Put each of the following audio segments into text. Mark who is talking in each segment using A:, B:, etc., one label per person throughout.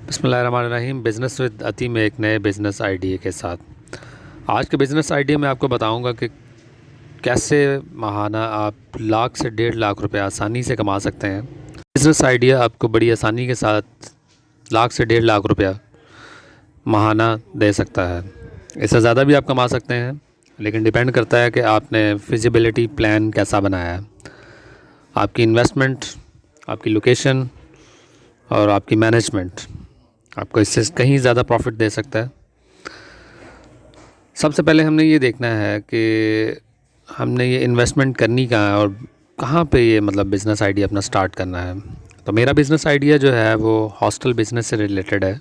A: बिस्मिल्लाहिर्रहमानिर्रहीम। Business with अती में एक नए बिज़नेस आइडिया के साथ आज के बिज़नेस आइडिया में आपको बताऊंगा कि कैसे माहाना आप लाख से 1.5 लाख रुपए आसानी से कमा सकते हैं। बिज़नेस आइडिया आपको बड़ी आसानी के साथ लाख से 1.5 लाख रुपया माहाना दे सकता है। इससे ज़्यादा भी आप कमा सकते हैं, लेकिन डिपेंड करता है कि आपने फिजिबिलिटी प्लान कैसा बनाया है, आपकी इन्वेस्टमेंट, आपकी लोकेशन और आपकी मैनेजमेंट आपको इससे कहीं ज़्यादा प्रॉफिट दे सकता है। सबसे पहले हमने ये देखना है कि हमने ये इन्वेस्टमेंट करनी कहाँ है और कहाँ पे ये बिज़नेस आइडिया अपना स्टार्ट करना है। तो मेरा बिज़नेस आइडिया जो है वो हॉस्टल बिज़नेस से रिलेटेड है।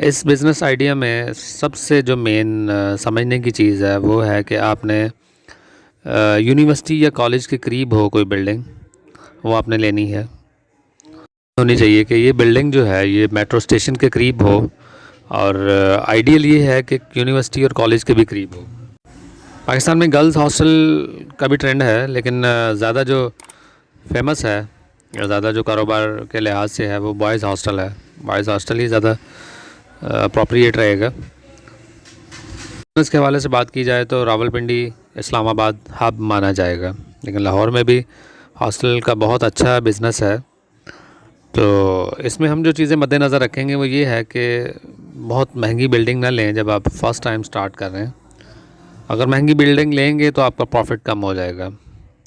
A: इस बिज़नेस आइडिया में सबसे जो मेन समझने की चीज़ है वो है कि आपने यूनिवर्सिटी या कॉलेज के करीब हो कोई बिल्डिंग, वो आपने लेनी है। होनी चाहिए कि ये बिल्डिंग जो है ये मेट्रो स्टेशन के करीब हो और आइडियल ये है कि यूनिवर्सिटी और कॉलेज के भी करीब हो। पाकिस्तान में गर्ल्स हॉस्टल का भी ट्रेंड है, लेकिन ज़्यादा जो फेमस है या ज़्यादा जो कारोबार के लिहाज से है वो बॉयज़ हॉस्टल है। बॉयज़ हॉस्टल ही ज़्यादा अप्रोप्रिएट रहेगा। इसके हवाले से बात की जाए तो रावलपिंडी इस्लामाबाद हब माना जाएगा, लेकिन लाहौर में भी हॉस्टल का बहुत अच्छा बिज़नेस है। तो इसमें हम जो चीज़ें मद्देनज़र रखेंगे वो ये है कि बहुत महंगी बिल्डिंग ना लें जब आप फ़र्स्ट टाइम स्टार्ट कर रहे हैं। अगर महंगी बिल्डिंग लेंगे तो आपका प्रॉफिट कम हो जाएगा।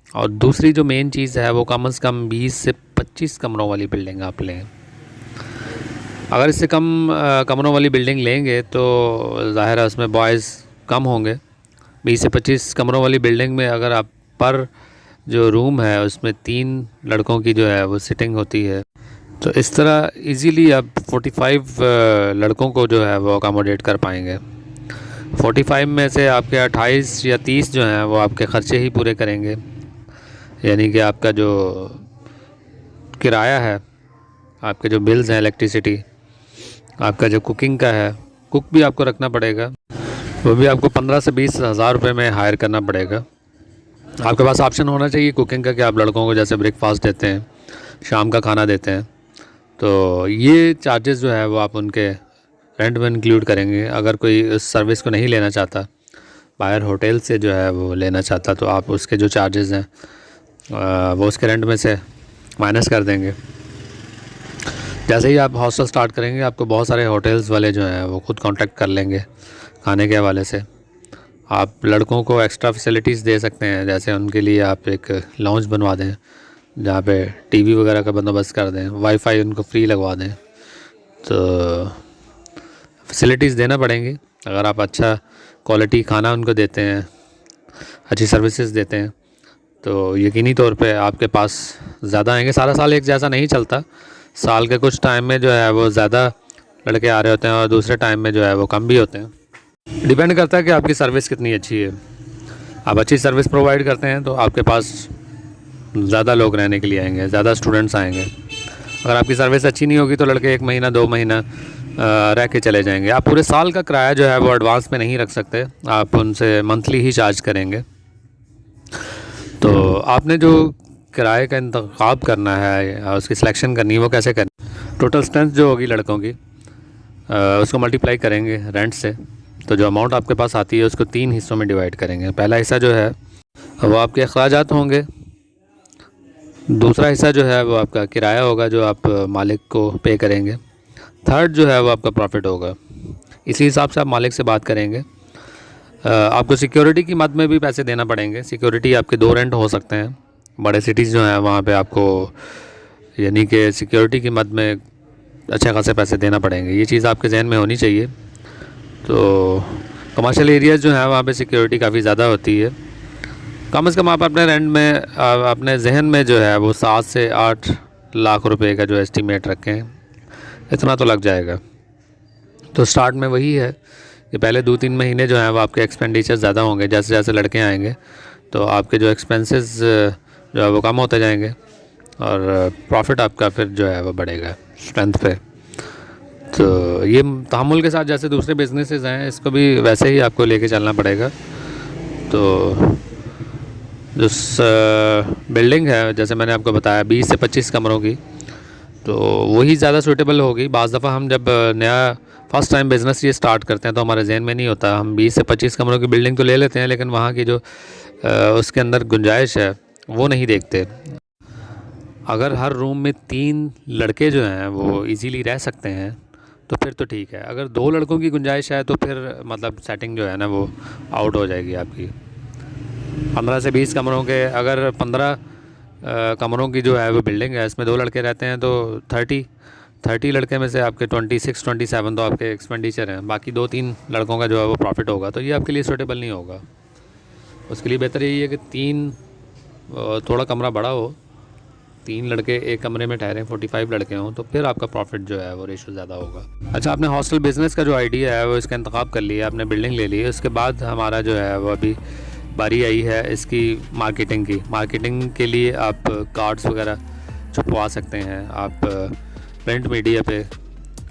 A: और दूसरी जो मेन चीज़ है वो कम से कम 20 से 25 कमरों वाली बिल्डिंग आप लें। अगर इससे कम कमरों वाली बिल्डिंग लेंगे तो ज़ाहिर है उसमें बॉयज़ कम होंगे। 20 से 25 कमरों वाली बिल्डिंग में अगर आप पर जो रूम है उसमें 3 लड़कों की जो है वो सिटिंग होती है, तो इस तरह इजीली आप 45 लड़कों को जो है वो अकोमोडेट कर पाएंगे। 45 में से आपके 28 या 30 जो हैं वो आपके ख़र्चे ही पूरे करेंगे, यानी कि आपका जो किराया है, आपके जो बिल्स हैं, इलेक्ट्रिसिटी, आपका जो कुकिंग का है, कुक भी आपको रखना पड़ेगा, वो भी आपको 15 से 20 हज़ार रुपये में हायर करना पड़ेगा। आपके पास ऑप्शन होना चाहिए कुकिंग का कि आप लड़कों को जैसे ब्रेकफास्ट देते हैं, शाम का खाना देते हैं, तो ये चार्जेस जो है वो आप उनके रेंट में इंक्लूड करेंगे। अगर कोई उस सर्विस को नहीं लेना चाहता, बाहर होटल से जो है वो लेना चाहता, तो आप उसके जो चार्जेस हैं वो उसके रेंट में से माइनस कर देंगे। जैसे ही आप हॉस्टल स्टार्ट करेंगे आपको बहुत सारे होटल्स वाले जो हैं वो खुद कांटेक्ट कर लेंगे खाने के हवाले से। आप लड़कों को एक्स्ट्रा फैसिलिटीज़ दे सकते हैं, जैसे उनके लिए आप एक लॉन्च बनवा दें जहाँ पे टीवी वगैरह का बंदोबस्त कर दें, वाईफाई उनको फ्री लगवा दें। तो फैसिलिटीज़ देना पड़ेंगी। अगर आप अच्छा क्वालिटी खाना उनको देते हैं, अच्छी सर्विसेज देते हैं, तो यकीनी तौर पे आपके पास ज़्यादा आएंगे। सारा साल एक जैसा नहीं चलता, साल के कुछ टाइम में जो है वो ज़्यादा लड़के आ रहे होते हैं और दूसरे टाइम में जो है वो कम भी होते हैं। डिपेंड करता है कि आपकी सर्विस कितनी अच्छी है। आप अच्छी सर्विस प्रोवाइड करते हैं तो आपके पास ज़्यादा लोग रहने के लिए आएंगे, ज़्यादा स्टूडेंट्स आएंगे। अगर आपकी सर्विस अच्छी नहीं होगी तो लड़के 1 महीना 2 महीना रह के चले जाएंगे। आप पूरे साल का किराया जो है वो एडवांस में नहीं रख सकते, आप उनसे मंथली ही चार्ज करेंगे। तो आपने जो किराए का इंतखाब करना है, उसकी सिलेक्शन करनी है, वो कैसे करनी, टोटल स्ट्रेंथ जो होगी लड़कों की उसको मल्टीप्लाई करेंगे रेंट से, तो जो अमाउंट आपके पास आती है उसको 3 हिस्सों में डिवाइड करेंगे। पहला हिस्सा जो है वो आपके अखराजात होंगे, दूसरा हिस्सा जो है वो आपका किराया होगा जो आप मालिक को पे करेंगे, थर्ड जो है वो आपका प्रॉफिट होगा। इसी हिसाब से आप मालिक से बात करेंगे। आपको सिक्योरिटी की मद में भी पैसे देना पड़ेंगे। सिक्योरिटी आपके 2 रेंट हो सकते हैं। बड़े सिटीज़ जो हैं वहाँ पे आपको यानी कि सिक्योरिटी की मद में अच्छे खासे पैसे देना पड़ेंगे। ये चीज़ आपके जहन में होनी चाहिए। तो कमर्शियल एरियाज़ जो हैं वहाँ पे सिक्योरिटी काफ़ी ज़्यादा होती है। कम से कम आप अपने रेंट में अपने जहन में जो है वो 7 से 8 लाख रुपए का जो एस्टीमेट रखें, इतना तो लग जाएगा। तो स्टार्ट में वही है कि पहले 2-3 महीने जो हैं वो आपके एक्सपेंडिचर ज़्यादा होंगे। जैसे जैसे लड़के आएंगे तो आपके जो एक्सपेंसेस जो है वो कम होते जाएंगे और प्रॉफिट आपका फिर जो है वो बढ़ेगा स्ट्रेंथ पे। तो ये तहम्मुल के साथ जैसे दूसरे बिजनेसेस हैं, इसको भी वैसे ही आपको लेके चलना पड़ेगा। तो जो बिल्डिंग है जैसे मैंने आपको बताया 20 से 25 कमरों की, तो वही ज़्यादा सूटेबल होगी। बाज़ दफ़ा हम जब नया फ़र्स्ट टाइम बिज़नेस ये स्टार्ट करते हैं तो हमारे जहन में नहीं होता, हम 20 से 25 कमरों की बिल्डिंग तो ले लेते हैं, लेकिन वहाँ की जो उसके अंदर गुंजाइश है वो नहीं देखते। अगर हर रूम में 3 लड़के जो हैं वो इजीली रह सकते हैं तो फिर तो ठीक है। अगर 2 लड़कों की गुंजाइश है तो फिर मतलब सेटिंग जो है ना वो आउट हो जाएगी आपकी। 15 से 20 कमरों के, अगर 15 कमरों की जो है वो बिल्डिंग है, इसमें 2 लड़के रहते हैं तो 30 लड़के में से आपके 26-27 तो आपके एक्सपेंडिचर हैं, बाकी 2-3 लड़कों का जो है वो प्रॉफिट होगा। तो ये आपके लिए सूटेबल नहीं होगा। उसके लिए बेहतर यही है कि 3 थोड़ा कमरा बड़ा हो, 3 लड़के एक कमरे में ठहरें, 45 लड़के हों, तो फिर आपका प्रॉफिट जो है वो रेशो ज़्यादा होगा। अच्छा, आपने हॉस्टल बिज़नेस का जो आइडिया है वो इसका इंतखाब कर लिया, आपने बिल्डिंग ले ली, उसके बाद हमारा जो है वो अभी बारी आई है इसकी मार्केटिंग की। मार्केटिंग के लिए आप कार्ड्स वगैरह छपवा सकते हैं, आप प्रिंट मीडिया पे,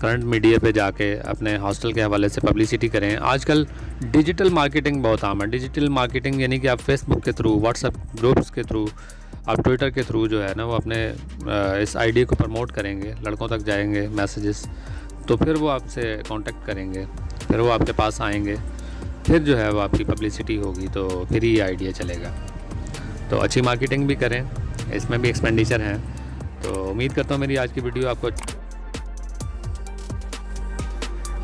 A: करंट मीडिया पे जाके अपने हॉस्टल के हवाले से पब्लिसिटी करें। आजकल डिजिटल मार्केटिंग बहुत आम है। डिजिटल मार्केटिंग यानी कि आप फेसबुक के थ्रू, व्हाट्सएप ग्रुप्स के थ्रू, आप ट्विटर के थ्रू जो है ना वो अपने इस आइडिया को प्रमोट करेंगे, लड़कों तक जाएंगे मैसेजेस, तो फिर वो आपसे कांटेक्ट करेंगे, फिर वो आपके पास आएंगे, फिर जो है वो आपकी पब्लिसिटी होगी, तो फिर ही ये आइडिया चलेगा। तो अच्छी मार्केटिंग भी करें, इसमें भी एक्सपेंडिचर हैं। तो उम्मीद करता हूँ मेरी आज की वीडियो आपको